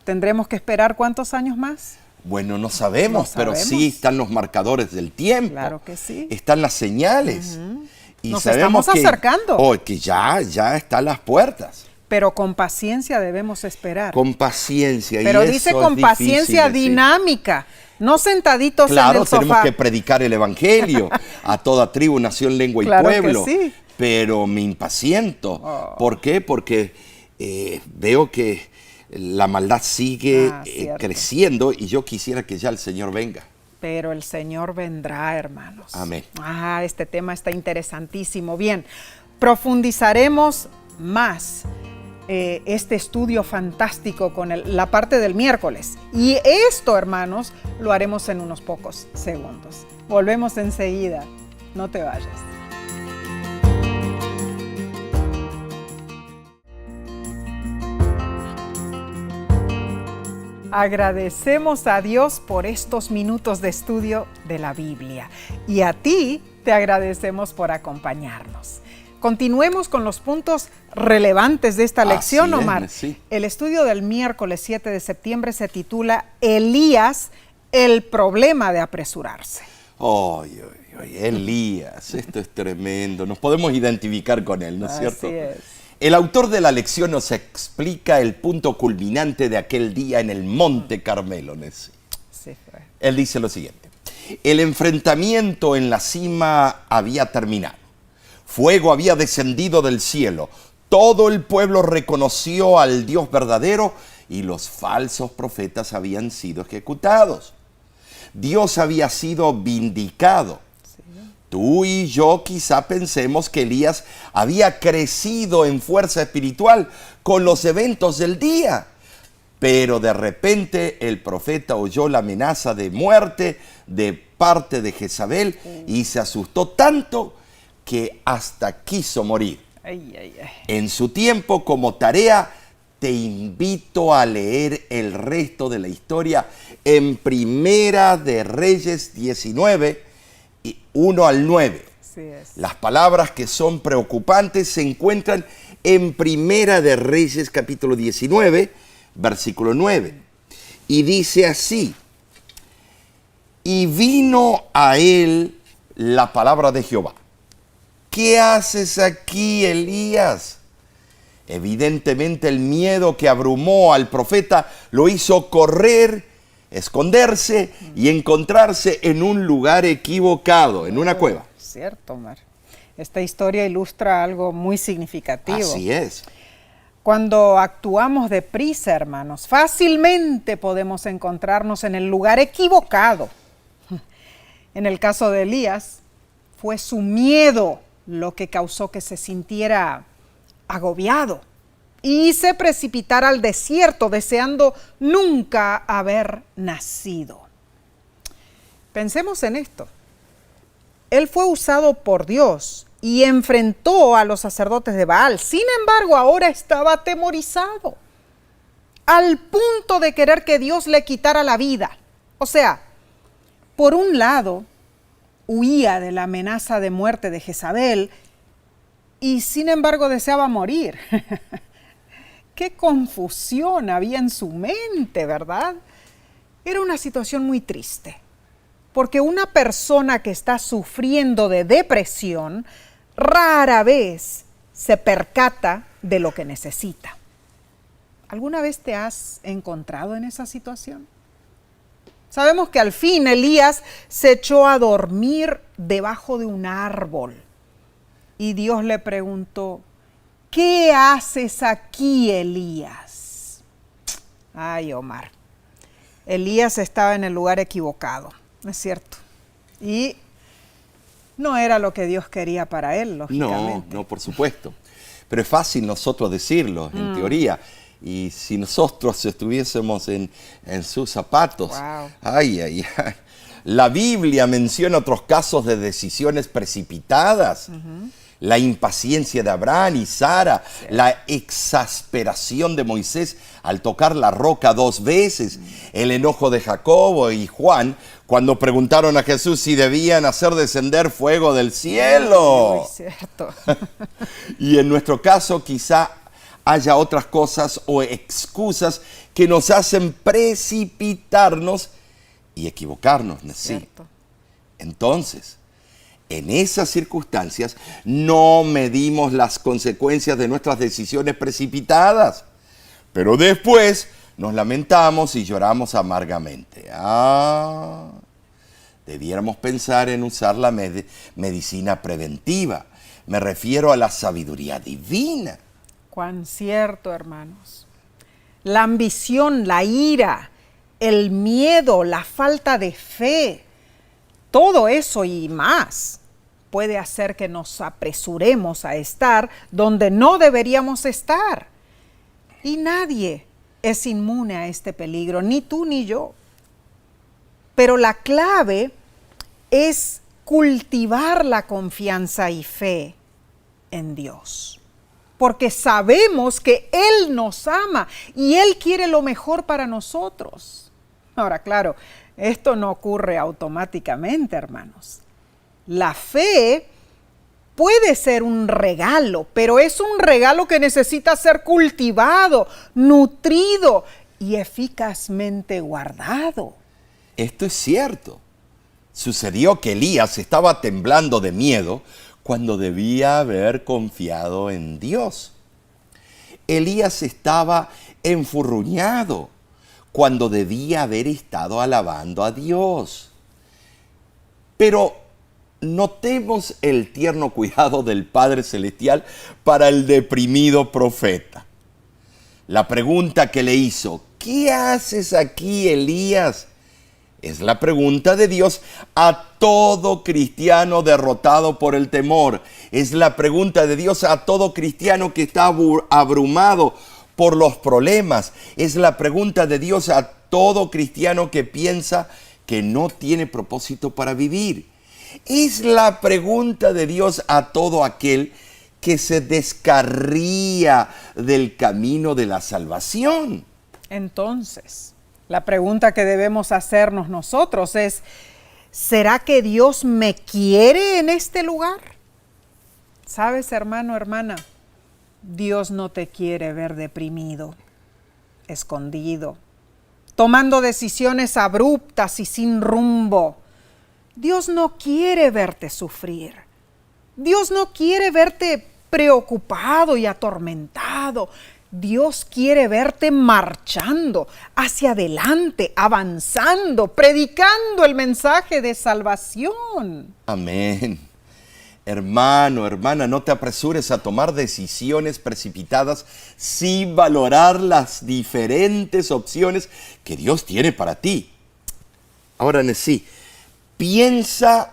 ¿Tendremos que esperar cuántos años más? Bueno, no sabemos, pero sí están los marcadores del tiempo. Claro que sí. Están las señales. Y nos sabemos estamos acercando. Que ya están las puertas. Pero con paciencia debemos esperar. Con paciencia. Pero y dice eso con es paciencia difícil, dinámica, no sentaditos en el sofá. Claro, tenemos que predicar el evangelio a toda tribu, nación, lengua y claro pueblo. Que sí. Pero me impaciento. ¿Por qué? Porque veo que la maldad sigue creciendo y yo quisiera que ya el Señor venga. Pero el Señor vendrá, hermanos. Amén. Este tema está interesantísimo. Bien, profundizaremos más este estudio fantástico con la parte del miércoles. Y esto, hermanos, lo haremos en unos pocos segundos. Volvemos enseguida. No te vayas. Agradecemos a Dios por estos minutos de estudio de la Biblia y a ti te agradecemos por acompañarnos. Continuemos con los puntos relevantes de esta lección, Omar. Sí. El estudio del miércoles 7 de septiembre se titula Elías, el problema de apresurarse. Elías, esto es tremendo. Nos podemos identificar con él, ¿no es cierto? Así es. El autor de la lección nos explica el punto culminante de aquel día en el Monte Carmelo. Sí fue. Él dice lo siguiente: el enfrentamiento en la cima había terminado. Fuego había descendido del cielo. Todo el pueblo reconoció al Dios verdadero y los falsos profetas habían sido ejecutados. Dios había sido vindicado. Tú y yo quizá pensemos que Elías había crecido en fuerza espiritual con los eventos del día. Pero de repente el profeta oyó la amenaza de muerte de parte de Jezabel y se asustó tanto que hasta quiso morir. En su tiempo, como tarea, te invito a leer el resto de la historia en Primera de Reyes 19, 1 al 9. Las palabras que son preocupantes se encuentran en Primera de Reyes capítulo 19, versículo 9. Y dice así: y vino a él la palabra de Jehová. ¿Qué haces aquí, Elías? Evidentemente el miedo que abrumó al profeta lo hizo correr, esconderse y encontrarse en un lugar equivocado, en una cueva. Cierto, Omar. Esta historia ilustra algo muy significativo. Así es. Cuando actuamos deprisa, hermanos, fácilmente podemos encontrarnos en el lugar equivocado. En el caso de Elías, fue su miedo lo que causó que se sintiera agobiado y se precipitara al desierto deseando nunca haber nacido. Pensemos en esto. Él fue usado por Dios y enfrentó a los sacerdotes de Baal. Sin embargo, ahora estaba atemorizado al punto de querer que Dios le quitara la vida. O sea, por un lado, huía de la amenaza de muerte de Jezabel y sin embargo deseaba morir. Qué confusión había en su mente, ¿verdad? Era una situación muy triste, porque una persona que está sufriendo de depresión rara vez se percata de lo que necesita. ¿Alguna vez te has encontrado en esa situación? Sabemos que al fin Elías se echó a dormir debajo de un árbol y Dios le preguntó: ¿qué haces aquí, Elías? Ay, Omar. Elías estaba en el lugar equivocado, ¿no es cierto? Y no era lo que Dios quería para él, lógicamente. No, por supuesto. Pero es fácil nosotros decirlo, en teoría. Y si nosotros estuviésemos en sus zapatos, Wow. ay. La Biblia menciona otros casos de decisiones precipitadas. La impaciencia de Abraham y Sara, la exasperación de Moisés al tocar la roca 2 veces, el enojo de Jacobo y Juan cuando preguntaron a Jesús si debían hacer descender fuego del cielo. Uy, cierto. Y en nuestro caso quizá haya otras cosas o excusas que nos hacen precipitarnos y equivocarnos. Sí. Cierto. Entonces, en esas circunstancias no medimos las consecuencias de nuestras decisiones precipitadas, pero después nos lamentamos y lloramos amargamente. Debiéramos pensar en usar la medicina preventiva. Me refiero a la sabiduría divina. Cuán cierto, hermanos. La ambición, la ira, el miedo, la falta de fe, todo eso y más puede hacer que nos apresuremos a estar donde no deberíamos estar. Y nadie es inmune a este peligro, ni tú ni yo. Pero la clave es cultivar la confianza y fe en Dios. Porque sabemos que Él nos ama y Él quiere lo mejor para nosotros. Ahora, claro, esto no ocurre automáticamente, hermanos. La fe puede ser un regalo, pero es un regalo que necesita ser cultivado, nutrido y eficazmente guardado. Esto es cierto. Sucedió que Elías estaba temblando de miedo cuando debía haber confiado en Dios. Elías estaba enfurruñado cuando debía haber estado alabando a Dios. Pero notemos el tierno cuidado del Padre Celestial para el deprimido profeta. La pregunta que le hizo, ¿qué haces aquí, Elías?, es la pregunta de Dios a todo cristiano derrotado por el temor. Es la pregunta de Dios a todo cristiano que está abrumado por los problemas. Es la pregunta de Dios a todo cristiano que piensa que no tiene propósito para vivir. Es la pregunta de Dios a todo aquel que se descarría del camino de la salvación. Entonces, la pregunta que debemos hacernos nosotros es, ¿será que Dios me quiere en este lugar? ¿Sabes, hermano, hermana? Dios no te quiere ver deprimido, escondido, tomando decisiones abruptas y sin rumbo. Dios no quiere verte sufrir. Dios no quiere verte preocupado y atormentado. Dios quiere verte marchando hacia adelante, avanzando, predicando el mensaje de salvación. Amén. Hermano, hermana, no te apresures a tomar decisiones precipitadas sin valorar las diferentes opciones que Dios tiene para ti. Ahora, sí, piensa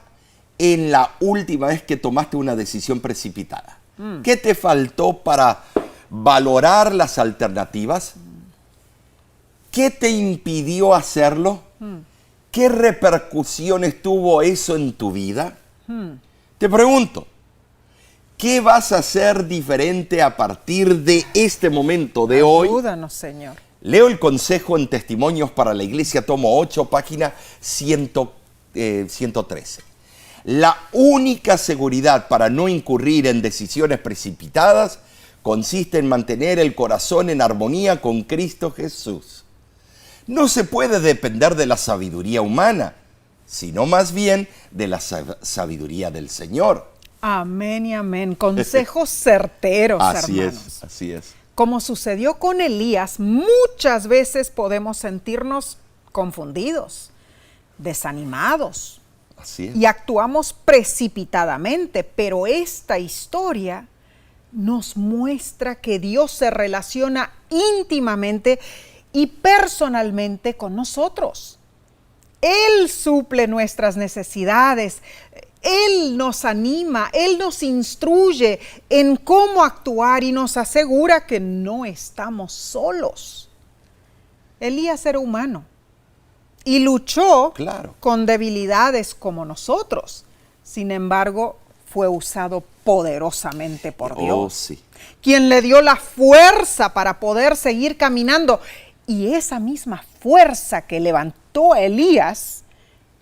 en la última vez que tomaste una decisión precipitada. ¿Qué te faltó para valorar las alternativas? ¿Qué te impidió hacerlo? ¿Qué repercusiones tuvo eso en tu vida? Te pregunto, ¿qué vas a hacer diferente a partir de este momento de hoy? Ayúdanos, Señor. Leo el consejo en Testimonios para la Iglesia, tomo 8, página 113. La única seguridad para no incurrir en decisiones precipitadas consiste en mantener el corazón en armonía con Cristo Jesús. No se puede depender de la sabiduría humana, sino más bien de la sabiduría del Señor. Amén y amén. Consejos certeros, Así hermanos. así es. Como sucedió con Elías, muchas veces podemos sentirnos confundidos, desanimados, Así es. y actuamos precipitadamente, pero esta historia nos muestra que Dios se relaciona íntimamente y personalmente con nosotros. Él suple nuestras necesidades, Él nos anima, Él nos instruye en cómo actuar y nos asegura que no estamos solos. Elías era humano y luchó con debilidades como nosotros. Sin embargo, fue usado poderosamente por Dios, sí, quien le dio la fuerza para poder seguir caminando. Y esa misma fuerza que levantó a Elías,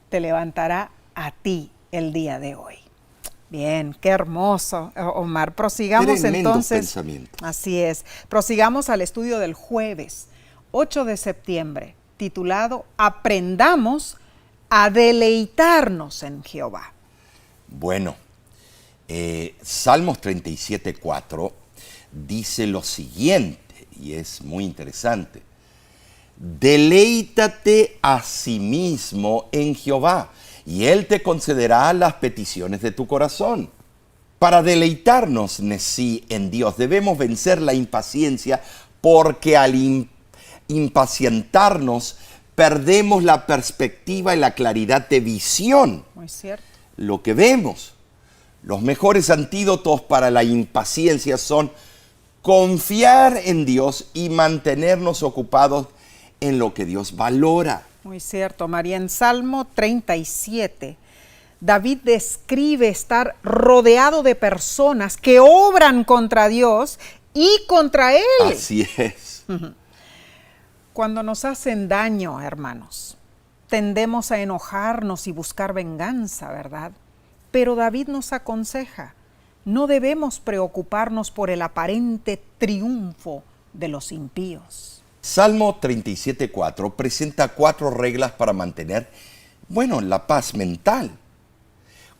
te levantará a ti el día de hoy. Bien, qué hermoso, Omar. Prosigamos entonces. Pensamiento. Así es. Prosigamos al estudio del jueves, 8 de septiembre, titulado Aprendamos a deleitarnos en Jehová. Bueno, Salmos 37:4 dice lo siguiente, y es muy interesante. Deleítate a sí mismo en Jehová, y Él te concederá las peticiones de tu corazón. Para deleitarnos, Nesí, en Dios, debemos vencer la impaciencia, porque al impacientarnos perdemos la perspectiva y la claridad de visión. Muy cierto. Lo que vemos. Los mejores antídotos para la impaciencia son confiar en Dios y mantenernos ocupados en lo que Dios valora. Muy cierto, María. En Salmo 37, David describe estar rodeado de personas que obran contra Dios y contra Él. Así es. Cuando nos hacen daño, hermanos, tendemos a enojarnos y buscar venganza, ¿verdad? Pero David nos aconseja, no debemos preocuparnos por el aparente triunfo de los impíos. Salmo 37:4 presenta 4 reglas para mantener, la paz mental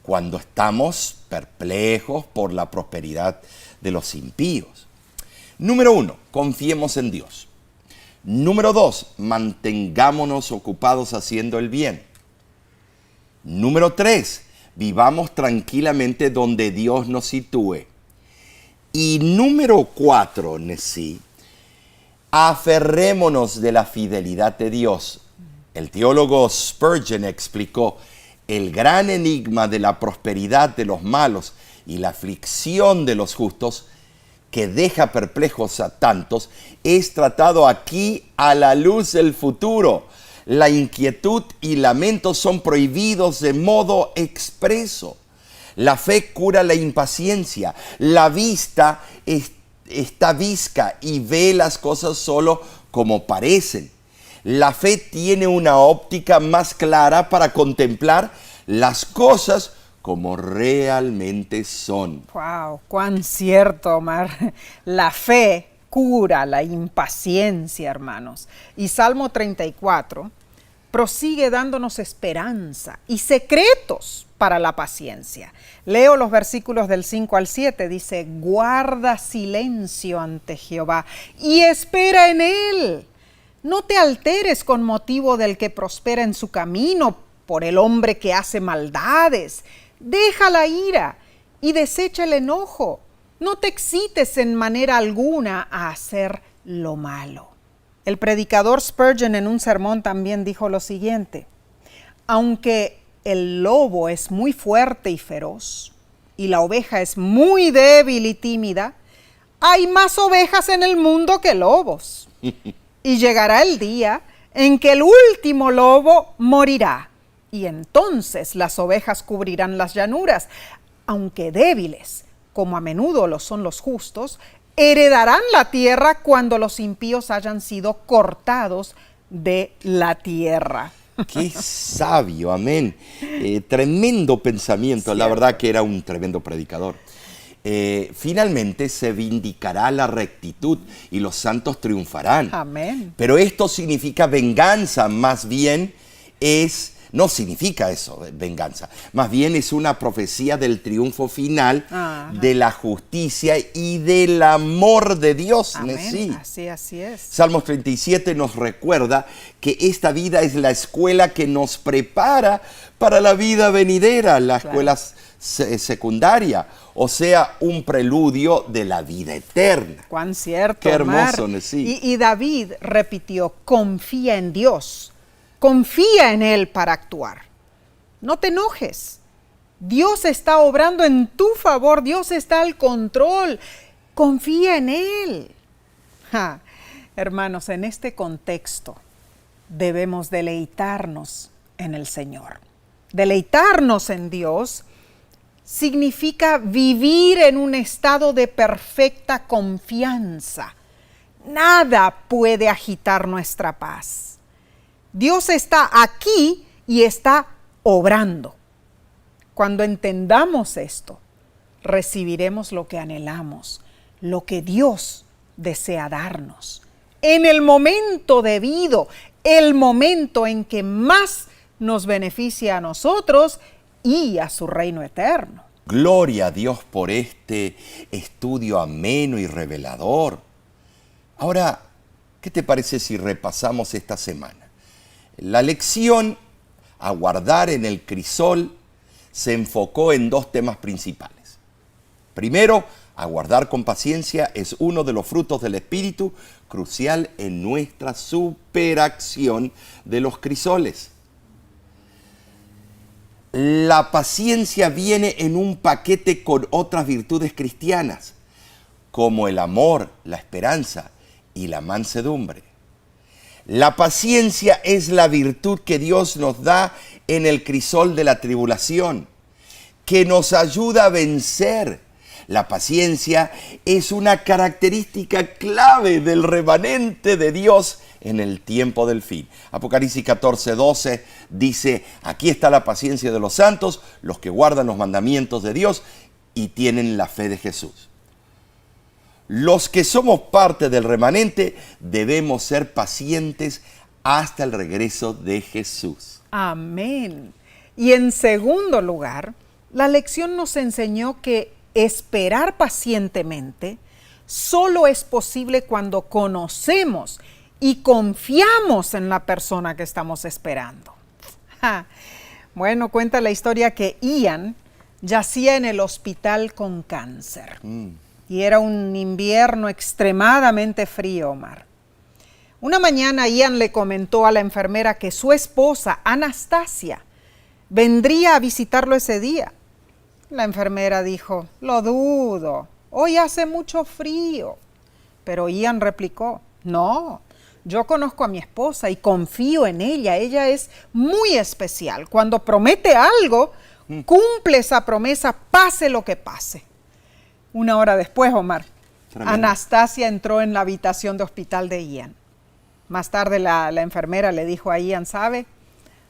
cuando estamos perplejos por la prosperidad de los impíos. Número 1, confiemos en Dios. Número 2, mantengámonos ocupados haciendo el bien. Número 3, vivamos tranquilamente donde Dios nos sitúe. Y número 4, Nesí, aferrémonos de la fidelidad de Dios. El teólogo Spurgeon explicó: el gran enigma de la prosperidad de los malos y la aflicción de los justos, que deja perplejos a tantos, es tratado aquí a la luz del futuro. La inquietud y lamento son prohibidos de modo expreso. La fe cura la impaciencia. La vista está visca y ve las cosas solo como parecen. La fe tiene una óptica más clara para contemplar las cosas como realmente son. ¡Wow! ¡Cuán cierto, Omar! La fe cura la impaciencia, hermanos. Y Salmo 34 prosigue dándonos esperanza y secretos para la paciencia. Leo los versículos del 5 al 7, dice: guarda silencio ante Jehová y espera en Él. No te alteres con motivo del que prospera en su camino, por el hombre que hace maldades. Deja la ira y desecha el enojo. No te excites en manera alguna a hacer lo malo. El predicador Spurgeon en un sermón también dijo lo siguiente: aunque el lobo es muy fuerte y feroz, y la oveja es muy débil y tímida, hay más ovejas en el mundo que lobos. Y llegará el día en que el último lobo morirá, y entonces las ovejas cubrirán las llanuras. Aunque débiles, como a menudo lo son los justos, heredarán la tierra cuando los impíos hayan sido cortados de la tierra. ¡Qué sabio! Amén. Tremendo pensamiento. Cierto. La verdad que era un tremendo predicador. Finalmente se vindicará la rectitud y los santos triunfarán. Amén. Pero esto significa venganza, más bien no significa eso, venganza. Más bien es una profecía del triunfo final, de la justicia y del amor de Dios. Amén. Así es. Salmos 37 nos recuerda que esta vida es la escuela que nos prepara para la vida venidera, la escuela secundaria, o sea, un preludio de la vida eterna. Cuán cierto, Qué hermoso, Omar. sí. Y David repitió, confía en Dios, confía en Él para actuar. No te enojes. Dios está obrando en tu favor, Dios está al control. Confía en Él. Hermanos, en este contexto debemos deleitarnos en el Señor. Deleitarnos en Dios significa vivir en un estado de perfecta confianza. Nada puede agitar nuestra paz. Dios está aquí y está obrando. Cuando entendamos esto, recibiremos lo que anhelamos, lo que Dios desea darnos, en el momento debido, el momento en que más nos beneficia a nosotros y a su reino eterno. Gloria a Dios por este estudio ameno y revelador. Ahora, ¿qué te parece si repasamos esta semana? La lección a guardar en el crisol se enfocó en dos temas principales. Primero, aguardar con paciencia es uno de los frutos del Espíritu crucial en nuestra superacción de los crisoles. La paciencia viene en un paquete con otras virtudes cristianas, como el amor, la esperanza y la mansedumbre. La paciencia es la virtud que Dios nos da en el crisol de la tribulación, que nos ayuda a vencer. La paciencia es una característica clave del remanente de Dios en el tiempo del fin. Apocalipsis 14:12 dice, aquí está la paciencia de los santos, los que guardan los mandamientos de Dios y tienen la fe de Jesús. Los que somos parte del remanente debemos ser pacientes hasta el regreso de Jesús. Amén. Y en segundo lugar, la lección nos enseñó que esperar pacientemente solo es posible cuando conocemos y confiamos en la persona que estamos esperando. Bueno, cuenta la historia que Ian yacía en el hospital con cáncer. Y era un invierno extremadamente frío, Omar. Una mañana Ian le comentó a la enfermera que su esposa, Anastasia, vendría a visitarlo ese día. La enfermera dijo, lo dudo, hoy hace mucho frío. Pero Ian replicó, no, yo conozco a mi esposa y confío en ella, ella es muy especial. Cuando promete algo, cumple esa promesa, pase lo que pase. Una hora después, Omar, tremendo, Anastasia entró en la habitación de hospital de Ian. Más tarde la enfermera le dijo a Ian, ¿sabe?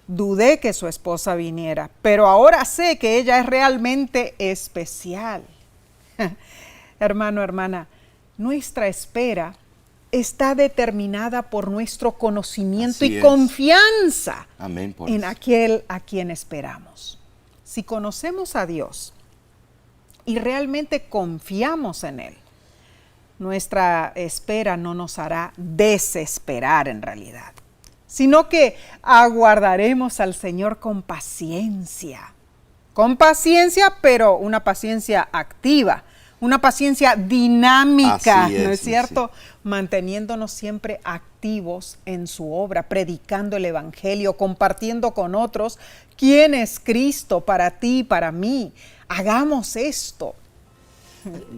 Dudé que su esposa viniera, pero ahora sé que ella es realmente especial. Hermano, hermana, nuestra espera está determinada por nuestro conocimiento y confianza en aquel a quien esperamos. Si conocemos a Dios y realmente confiamos en Él, nuestra espera no nos hará desesperar en realidad, sino que aguardaremos al Señor con paciencia. Con paciencia, pero una paciencia activa, una paciencia dinámica, ¿no es cierto? Sí. Manteniéndonos siempre activos en su obra, predicando el Evangelio, compartiendo con otros quién es Cristo para ti y para mí. Hagamos esto.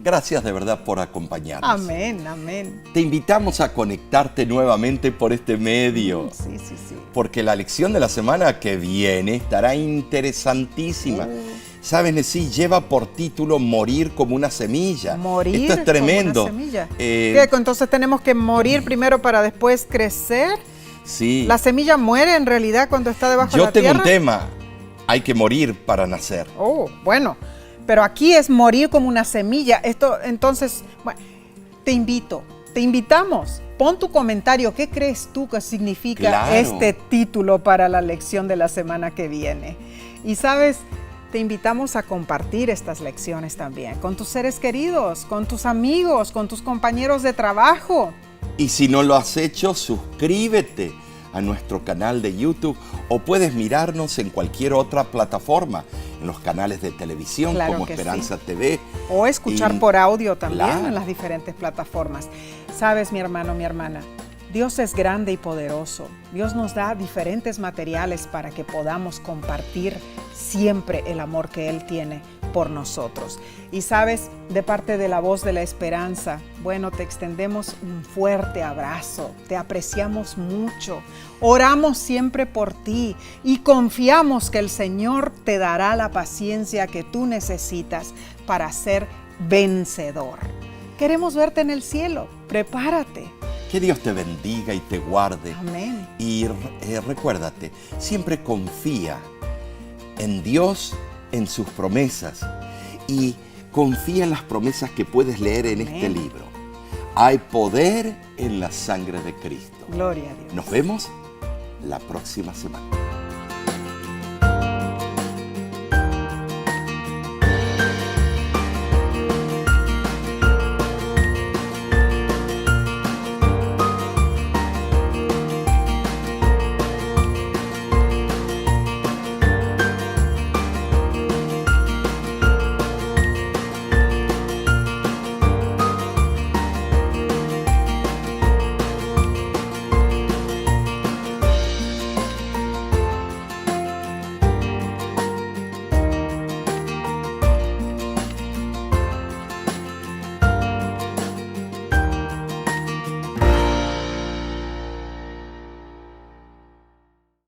Gracias de verdad por acompañarnos. Amén, amén. Te invitamos a conectarte nuevamente por este medio. Sí. Porque la lección de la semana que viene estará interesantísima. ¿Sabes, Nesí? Lleva por título Morir como una semilla. Morir. Esto es tremendo. Como una semilla. ¿Qué? Entonces tenemos que morir primero para después crecer. Sí. ¿La semilla muere en realidad cuando está debajo de la tierra? Yo tengo un tema. Hay que morir para nacer. Oh, bueno. Pero aquí es morir como una semilla. Esto, entonces, bueno, te invitamos. Pon tu comentario. ¿Qué crees tú que significa este título para la lección de la semana que viene? Y sabes, te invitamos a compartir estas lecciones también con tus seres queridos, con tus amigos, con tus compañeros de trabajo. Y si no lo has hecho, suscríbete a nuestro canal de YouTube o puedes mirarnos en cualquier otra plataforma. en los canales de televisión Claro como que Esperanza sí. TV. O escuchar Y- por audio también Claro. en las diferentes plataformas. Sabes, mi hermano, mi hermana, Dios es grande y poderoso. Dios nos da diferentes materiales para que podamos compartir siempre el amor que Él tiene por nosotros. Y sabes, de parte de la Voz de la Esperanza, bueno, te extendemos un fuerte abrazo, te apreciamos mucho, oramos siempre por ti y confiamos que el Señor te dará la paciencia que tú necesitas para ser vencedor. Queremos verte en el cielo, prepárate. Que Dios te bendiga y te guarde. Amén. Y recuérdate, siempre confía en Dios, en sus promesas, y confía en las promesas que puedes leer en Amén. este libro. Hay poder en la sangre de Cristo. Gloria a Dios. Nos vemos la próxima semana.